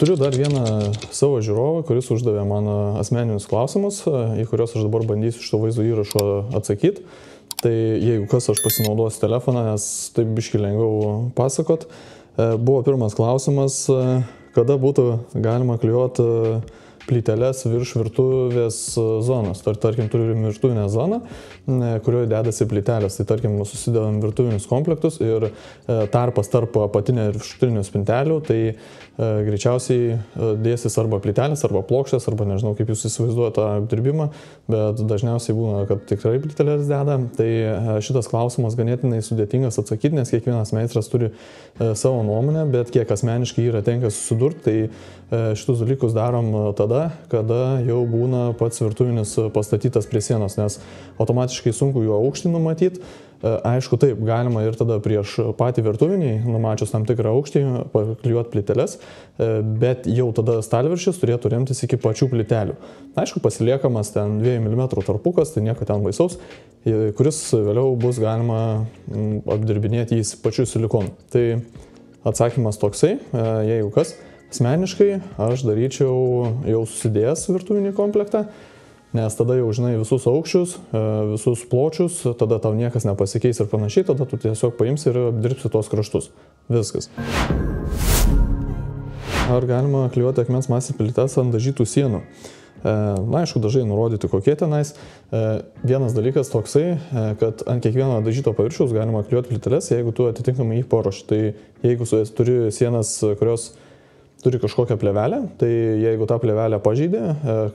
Turiu dar vieną savo žiūrovą, kuris uždavė man asmeninius klausimus, į kuriuos aš dabar bandysiu šito vaizdo įrašo atsakyti. Tai jeigu kas, aš pasinaudosiu telefoną, nes taip biškį lengviau pasakot. Buvo pirmas klausimas, kada būtų galima klijuoti plyteles virš virtuvės zonos. Tarkim, turim virtuvinę zoną, kurioje dedasi plytelės. Tai tarkim, susidedam virtuvinius komplektus ir tarpas tarp apatinio ir viršutinių spintelių, tai greičiausiai dėsis arba plytelės, arba plokštės, arba nežinau, kaip jūs įsivaizduojate tą apdirbimą, bet dažniausiai būna, kad tikrai plytelės deda. Tai šitas klausimas ganėtinai sudėtingas atsakyti, nes kiekvienas meistras turi savo nuomonę, bet kiek asmeniškai yra tenka susidurti, tai šitus dalykus darom tada, kada jau būna pats virtuvinis pastatytas prie sienos, nes automatiškai sunku jo aukštį numatyti. Aišku, taip, galima ir tada prieš patį virtuvinį, numačius tam tikrą aukštį, paklijuoti plyteles, bet jau tada stalviršis turėtų remtis iki pačių plytelių. Aišku, pasiliekamas ten 2 mm tarpukas, tai nieko ten baisaus, kuris vėliau bus galima apdirbinėti į pačių silikonų. Tai atsakymas toksai, jeigu kas, asmeniškai aš daryčiau jau susidėjęs virtuvinį komplektą, nes tada jau žinai visus aukščius, visus pločius, tada tau niekas nepasikeis ir panašiai, tada tu tiesiog paimsi ir apdirbsi tos kraštus. Viskas. Ar galima klijuoti akmens masės plytes ant dažytų sienų? Na, aišku, dažai nurodyti kokie tenais. Vienas dalykas toksai, kad ant kiekvieno dažyto paviršiaus galima klijuoti plyteles, jeigu tu atitinkamai jį paruoši. Tai jeigu turi sienas, kurios turi kažkokią plėvelę, tai jeigu tą plėvelę pažeidė,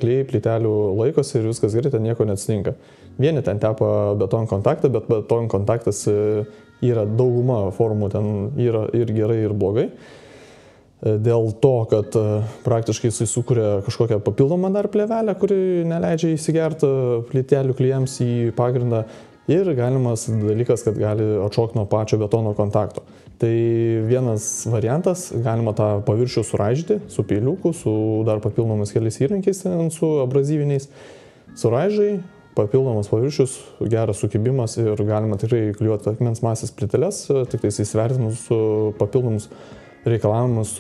klijai plytelių laikosi ir viskas gerai, ten nieko neatsitinka. Vieni ten tepa beton kontaktą, bet beton kontaktas yra dauguma formų, ten yra ir gerai, ir blogai. Dėl to, kad praktiškai jis sukuria kažkokią papildomą dar plėvelę, kuri neleidžia įsigerti plytelių klijams į pagrindą. Ir galimas dalykas, kad gali atšokti nuo pačio betono kontakto. Tai vienas variantas, galima tą paviršių suraižyti su peiliuku, su dar papildomas keliais įrankiais, su abrazyviniais. Suraižai, papildomas paviršius, geras sukibimas ir galima tikrai klijuoti akmens masės plyteles, tik tai įsivertinus papildomus reikalavimus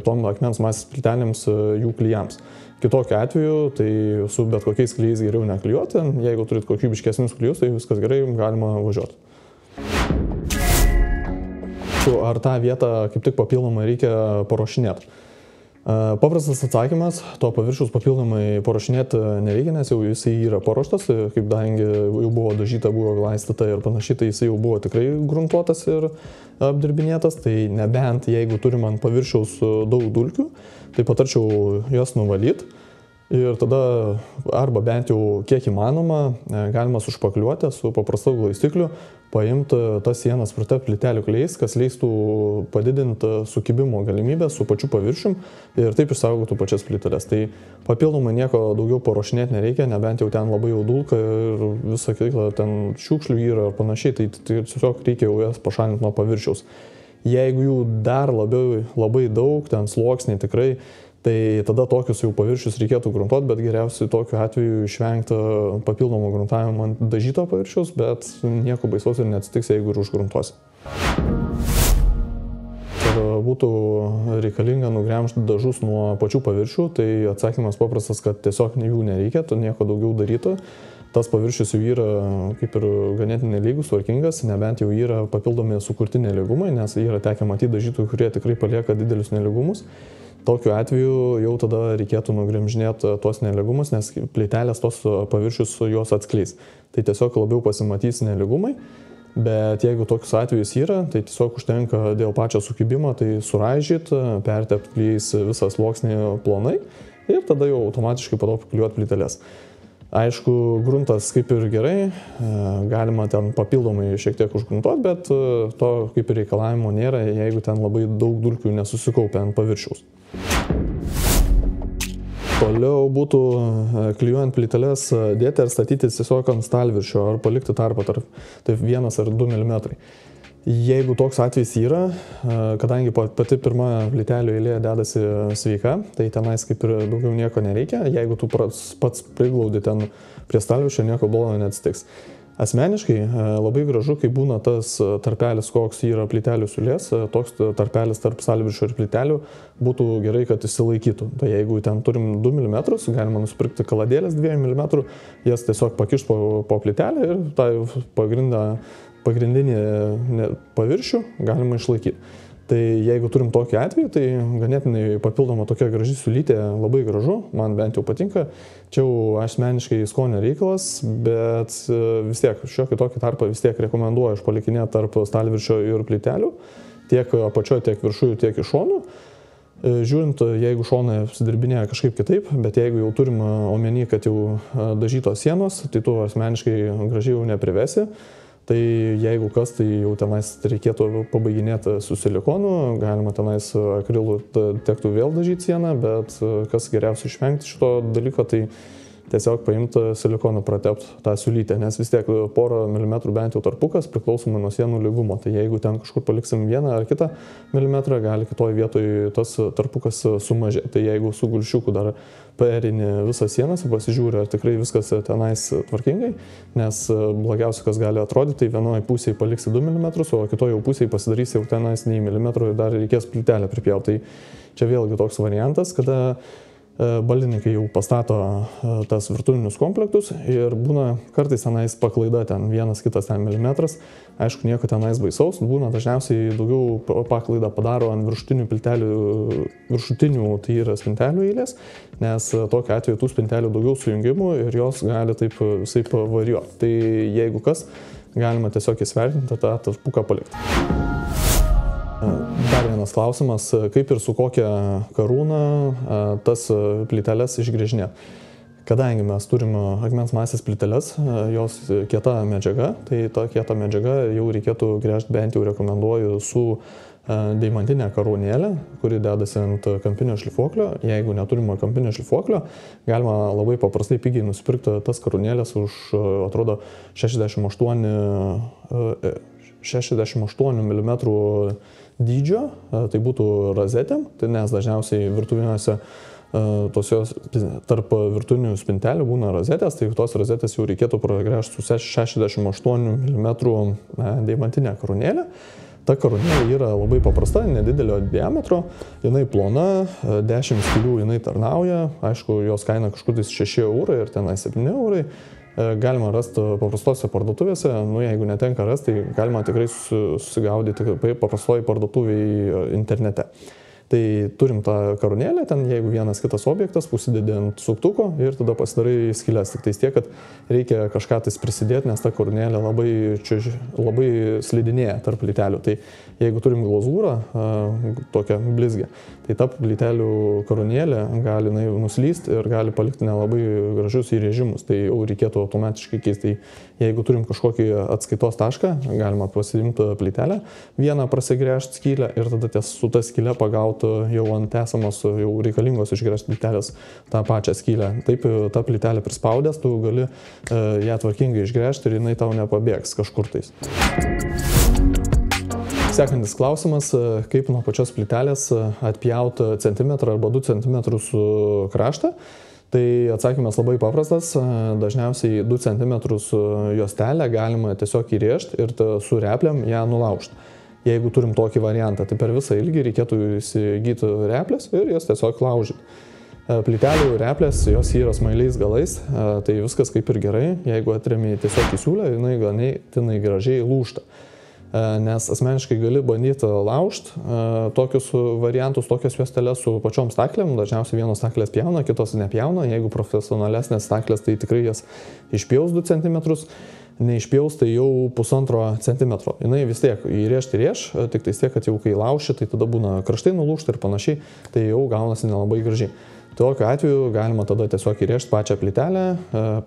tom akmens masės plytelėms jų klijams. Kitokiu atveju, tai su bet kokiais klijais geriau neklijuoti, jeigu turit kokybiškesnius klijus, tai viskas gerai, galima važiuoti. Ar tą vietą kaip tik papildomai reikia paruošinėti? Paprastas atsakymas, to paviršiaus papildomai paruošinėti nereikia, nes jau jisai yra paruoštas, kaip dangi jau buvo dažyta, buvo glaistyta ir panašiai, tai jisai jau buvo tikrai gruntuotas ir apdirbinėtas, tai nebent jeigu turim ant paviršiaus daug dulkių, tai patarčiau jas nuvalyti ir tada arba bent jau kiek įmanoma galima sušpakliuoti su paprastu glaistikliu, paimti tas sienas pritepti plytelių klijais, kas leistų padidinti sukibimo galimybę su pačiu paviršium ir taip išsaugotų pačias plyteles. Tai papildomai nieko daugiau paruošinėti nereikia, nebent jau ten labai jau dulka ir visą kitą ten šiukšlių yra ir panašiai, tai tiesiog reikia jau jas pašalinti nuo paviršiaus. Jeigu jų dar labai daug, ten sluoksniai tikrai, tai tada tokius jau paviršius reikėtų gruntuoti, bet geriausiai tokiu atveju išvengti papildomo gruntavimo ant dažyto paviršiaus, bet nieko baisaus ir neatsitiks, jeigu ir užgruntuosi. Ar būtų reikalinga nugremžti dažus nuo pačių paviršių, tai atsakymas paprastas, kad tiesiog jų nereikia, tu nieko daugiau darytų. Tas paviršius jau yra kaip ir ganėtinai lygus, tvarkingas, nebent jau yra papildomi sukurti nelygumai, nes yra tekę matyti dažytojų, kurie tikrai palieka didelius nelygumus. Tokiu atveju jau tada reikėtų nugremžinėti tuos nelygumus, nes plytelės tos paviršius juos atskleis. Tai tiesiog labiau pasimatys nelygumai, bet jeigu tokius atvejus yra, tai tiesiog užtenka dėl pačio sukibimo, tai suraižyti, pertepti klijais visą sluoksnį plonai ir tada jau automatiškai po to paklijuoti plyteles. Aišku, gruntas kaip ir gerai, galima ten papildomai šiek tiek užgruntuoti, bet to kaip ir reikalavimo nėra, jeigu ten labai daug dulkių nesusikaupia ant paviršiaus. Toliau būtų klijuojant plyteles dėti ar statyti tiesiog ant stalviršio ar palikti tarpą tarp 1 ar 2 mm. Jeigu toks atvejis yra, kadangi pati pirma plytelių eilė dedasi sveika, tai tenais kaip ir daugiau nieko nereikia. Jeigu tu pats priglaudi ten prie stalviršio, nieko blogo neatsitiks. Asmeniškai labai gražu, kai būna tas tarpelis, koks yra plytelių siūlės, toks tarpelis tarp stalviršio ir plytelių būtų gerai, kad išsilaikytų. Tai jeigu ten turim 2 mm, galima nusipirkti kaladėlės 2 mm, jas tiesiog pakišt po plytelę ir tą pagrindinį paviršių galima išlaikyti. Tai jeigu turim tokį atvejį, tai ganėtinai papildoma tokia graži siūlytė, labai gražu, man bent jau patinka. Čia jau asmeniškai skonio reikalas, bet vis tiek šiokį tokį tarpą vis tiek rekomenduoju palikinėti tarp stalviršio ir plytelių, tiek apačioje, tiek viršuje, tiek iš šonų. Žiūrint, jeigu šonai apsidirbinėja kažkaip kitaip, bet jeigu jau turim omeny, kad jau dažytos sienos, tai tu asmeniškai gražiai jau neprivesi. Tai jeigu kas, tai jau tenais reikėtų pabaiginėti su silikonu, galima tenais akrilu tektų vėl dažyti sieną, bet kas geriausia išvengti šito dalyko, tai tiesiog paimti silikonu, pratepti tą siūlytę, nes vis tiek porą milimetrų bent jau tarpukas priklausomai nuo sienų lygumo. Tai jeigu ten kažkur paliksim vieną ar kitą milimetrą, gali kitoj vietoj tas tarpukas sumažėti. Tai jeigu su gulšiuku dar perini visą sieną, pasižiūri, ar tikrai viskas tenais tvarkingai, nes blogiausia, kas gali atrodyti, tai vienoje pusėje paliksi 2 mm, o kitoje pusėje pasidarys jau tenais nei milimetrų ir dar reikės plytelę pripjauti. Tai čia vėlgi toks variantas, kada baldininkai jau pastato tas virtuvinius komplektus ir būna kartais tenais paklaida ten 1-2 milimetras. Aišku, nieko tenais baisaus, būna dažniausiai daugiau paklaidą padaro ant viršutinių plytelių, tai yra spintelių eilės, nes tokiu atveju tų spintelių daugiau sujungimų ir jos gali taip visai varijuoti. Tai jeigu kas, galima tiesiog įsvertinti tą tarpuką palikti. Dar vienas klausimas, kaip ir su kokia karūna tas plyteles išgręžinėti. Kadangi mes turim akmens masės plyteles, jos kieta medžiaga, tai ta kieta medžiaga jau reikėtų gręžti, bent jau rekomenduoju, su deimantinė karūnėlė, kuri dedasi ant kampinio šlifuoklio. Jeigu neturime kampinio šlifuoklio, galima labai paprastai pigiai nusipirkti tas karūnėlės už, atrodo, 68 mm dydžio, tai būtų rozetėm, tai nes dažniausiai virtuviniuose tarp virtuvinių spintelių būna rozetės, tai tos rozetės jau reikėtų pragręžti su 68 mm deimantinė karūnėlė. Ta karūnėlė yra labai paprasta, nedidelio diametro, jinai plona, 10 skylių jinai tarnauja, aišku, jos kaina kažkur 6 eurai ir tenai 7 eurai. Galima rasti paprastose parduotuvėse, jeigu netenka rasti, tai galima tikrai susigaudyti paprastoji parduotuvėje internete. Tai turim tą karūnėlę, ten jeigu vienas kitas objektas, užsidedi ant suktuko ir tada pasidarai skylės. Tik tais tiek, kad reikia kažką tais prisidėti, nes ta karūnėlė labai slidinėja tarp plytelių. Tai jeigu turim glazūrą, tokią blizgę, tai ta plytelių karūnėlė gali nuslysti ir gali palikti nelabai gražius įrėžimus. Tai jau reikėtų automatiškai keisti. Tai jeigu turim kažkokį atskaitos tašką, galima pasidimti plytelę, vieną prasigręžti skylę ir tada su ta skylė pagauti jau ant esamos, jau reikalingos išgręžti plytelės tą pačią skylę. Taip, ta plytelė prispaudęs, tu gali ją tvarkingai išgręžti ir jinai tau nepabėgs kažkur tais. Sekantis klausimas, kaip nuo pačios plytelės atpjauti centimetrą arba 2 centimetrus kraštą. Tai atsakymas labai paprastas, dažniausiai 2 centimetrus juostelę galima tiesiog įrėžti ir su replėm ją nulaužti. Jeigu turim tokį variantą, tai per visą ilgį reikėtų įsigyti replės ir jas tiesiog laužyti. Plytelių replės, jos yra smailiais galais, tai viskas kaip ir gerai. Jeigu atremi tiesiog į siūlę, jinai ganėtinai gražiai lūžta. Nes asmeniškai gali bandyti laužti tokius variantus, tokias juosteles su pačiom staklėm. Dažniausiai vienos staklės pjauna, kitos nepjauna. Jeigu profesionalesnės staklės, tai tikrai jas išpjaus 2 centimetrus. Neišpjaus, tai jau 1,5 centimetro. Jinai vis tiek įrėžti rėž, tik tai tiek, kad jau kai lauši, tai tada būna kraštai nulūžti ir panašiai, tai jau gaunasi nelabai gražiai. Tokiu atveju galima tada tiesiog įrėžti pačią plytelę,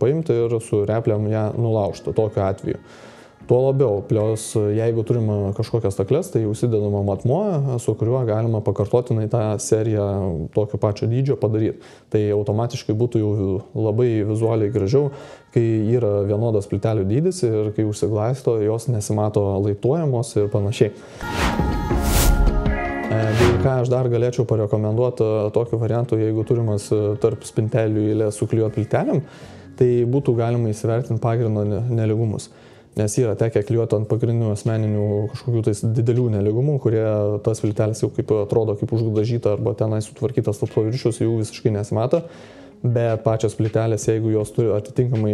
paimti ir su repliam ją nulaužti tokiu atveju. Tuo labiau, plius jeigu turim kažkokias stakles, tai užsidedama matmuo, su kuriuo galima pakartotinai tą seriją tokio pačio dydžio padaryti. Tai automatiškai būtų jau labai vizualiai gražiau, kai yra vienodas plytelių dydis ir kai užsiglaisto, jos nesimato laiptuojamos ir panašiai. Ką aš dar galėčiau parekomenduoti tokiu variantu, jeigu turimas tarp spintelių eilės suklijuoti plytelėm, tai būtų galima įsivertinti pagrindo nelygumus. Nes yra tekę klijuoti ant pagrindinių asmeninių kažkokių tais didelių nelygumų, kurie tas plytelės jau kaip atrodo kaip uždažyta arba tenai sutvarkytas top paviršius, jų visiškai nesimato. Bet pačios plytelės, jeigu jos turi atitinkamai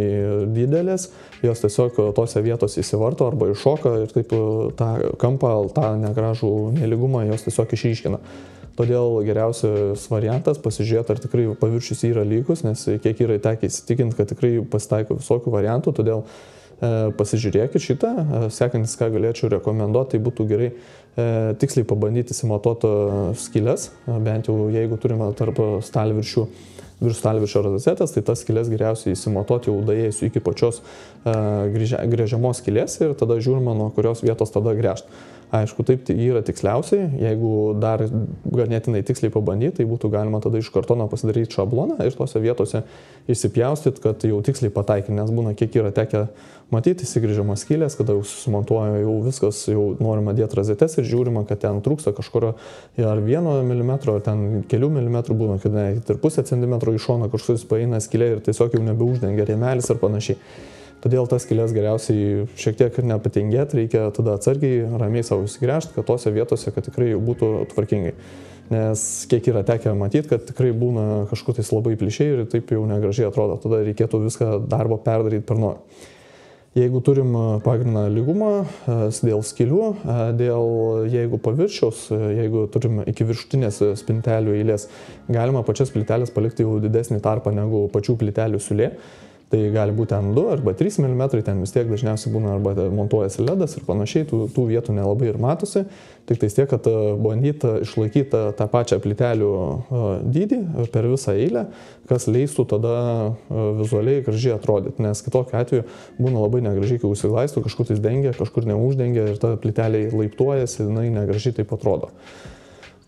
didelės, jos tiesiog tose vietose įsivarto arba iššoka ir taip tą kampą, tą negražų nelygumą jos tiesiog išryškina. Todėl geriausias variantas pasižiūrėti, ar tikrai paviršius yra lygus, nes kiek yra tekę įsitikinti, kad tikrai pasitaiko visokių variantų, todėl pasižiūrėkit šitą. Sekantis, ką galėčiau rekomenduoti, tai būtų gerai tiksliai pabandyti įsimatuoti skyles, bent jau jeigu turime tarp stalviršių virš stalviršio rozetės, tai tas skylės geriausiai įsimatuoti jau daėjus iki pačios gręžiamos skylės ir tada žiūrima, nuo kurios vietos tada gręžti. Aišku, taip yra tiksliausiai, jeigu dar ganėtinai tiksliai pabandyti, tai būtų galima tada iš kartono pasidaryti šabloną ir tose vietose įsipjaustyti, kad jau tiksliai pataikyti, nes būna kiek yra tekę matyti įsigręžiamas skylės, kada jau susimontuoja jau viskas, jau norima dėti rozetes ir žiūrima, kad ten trūksta kažkurio ar 1 mm, ar ten kelių milimetrų būna, kad ne, ir pusę centimetro iš šono kažkur paeina skylė ir tiesiog jau nebeuždengia rėmelis ir panašiai. Todėl tas skylės geriausiai šiek tiek nepatingėti, reikia tada atsargiai, ramiai savo įsigręžti, kad tose vietose, kad tikrai jau būtų tvarkingai. Nes kiek yra tekę matyti, kad tikrai būna kažkur tais labai plyšiai ir taip jau negražiai atrodo, tada reikėtų viską darbo perdaryti per naują. Jeigu turim pagrindą lygumą dėl skylių, jeigu paviršiaus, jeigu turim iki viršutinės spintelių eilės, galima pačias plytelės palikti jau didesnį tarpą negu pačių plytelių siūlė. Tai gali būti ten 2 arba 3 mm, ten vis tiek dažniausiai būna arba montuojasi ledas ir panašiai, tų vietų nelabai ir matosi. Tik tai tiek, kad bandyti išlaikyti tą pačią plytelių dydį per visą eilę, kas leistų tada vizualiai gražiai atrodyti, nes kitokiu atveju būna labai negražiai, kai užsiglaistų, kažkur tais dengia, kažkur neuždengia ir ta plytelė laiptuojasi, jinai negražiai taip atrodo.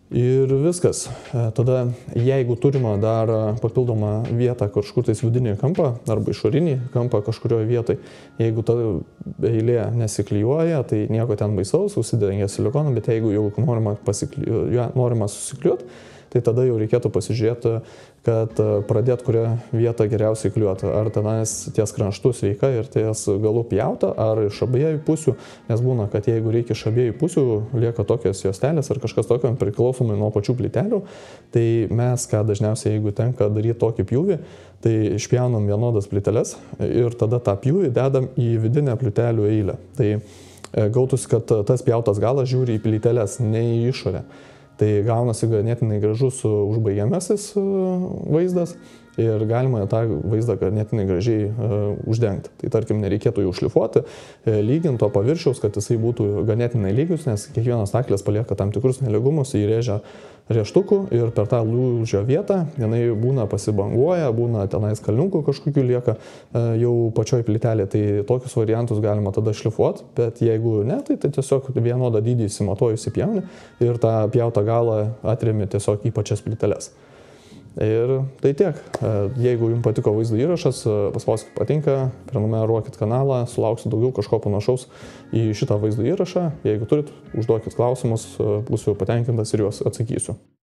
Ir viskas. Tada, jeigu turime dar papildomą vietą kažkur tais vidinį kampą arba išorinį kampą kažkurioje vietoje, jeigu ta eilė nesiklijuoja, tai nieko ten baisaus, užsidengia silikonu, bet jeigu jau norima susiklijuoti, tai tada jau reikėtų pasižiūrėti, kad pradėti kurią vietą geriausiai klijuoti. Ar tenais ties kraštų sveika ir ties galų pjauta, ar iš abiejų pusių, nes būna, kad jeigu reikia iš abiejų pusių, lieka tokios juostelės ar kažkas tokio priklausomai nuo pačių plytelių, tai mes, ką dažniausiai, jeigu tenka daryti tokį pjūvį, tai išpjaunam vienodas plyteles ir tada tą pjūvį dedam į vidinę plytelių eilę. Tai gautųsi, kad tas pjautas galas žiūri į plyteles, ne į išorę. Tai gaunasi ganėtinai gražus užbaigiamasis vaizdas ir galima tą vaizdą ganėtinai gražiai uždengti. Tai tarkim, nereikėtų jau šlifuoti, lyginti to paviršiaus, kad jisai būtų ganėtinai lygus, nes kiekvienas staklis palieka tam tikrus nelygumus, įrėžia rieštukų ir per tą lūžio vietą jinai būna pasibanguoja, būna tenais kalniukų kažkokių lieka jau pačioj plytelė. Tai tokius variantus galima tada šlifuoti, bet jeigu ne, tai tiesiog vienodą dydį įsimatuoji, įsipjauni ir tą pjautą galą atremi tiesiog į pačias plyteles. Ir tai tiek. Jeigu jums patiko vaizdo įrašas, paspauskit patinka, prenumeruokit kanalą, sulauksit daugiau kažko panašaus į šitą vaizdo įrašą. Jeigu turit, užduokit klausimus, būsiu patenkintas ir juos atsakysiu.